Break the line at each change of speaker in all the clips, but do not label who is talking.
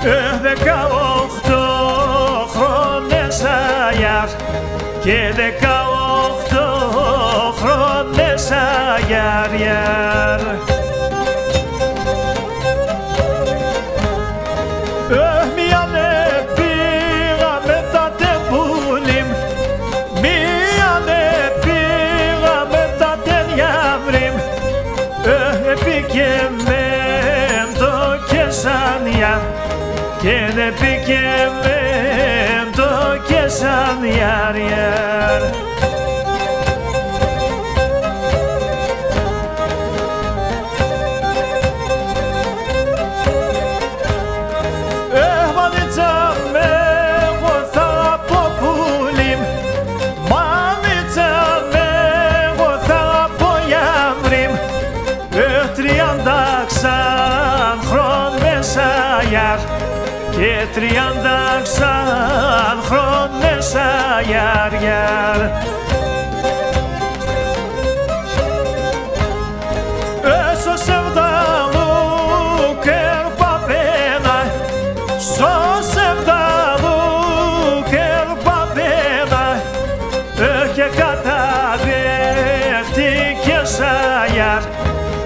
18 χρόνες αγιάρ και 18 χρόνες αγιάριαρ. Μίανε πήγα με τα τεμπούλιμ, μίανε πήγα με τα τενιάβριμ, επίκε μεν το κεσάνια και επίκε μεν το κεσάνιαριαρ. Μανίτσα με εγώ θα αγαπώ πουλίμ, Μανίτσα με εγώ θα αγαπώ γιαύριμ, 30 ξαν χρόνες αγιάρ και 30 ξαν χρόνες αγιάριαρ. Έσωσε βδαλού κερπαπένα, σώσε βδαλού κερπαπένα και καταδέχτηκες αγιάρ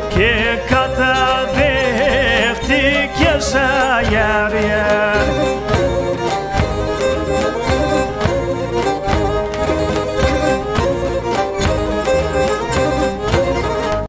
και καταδέχτηκες αγιάρ.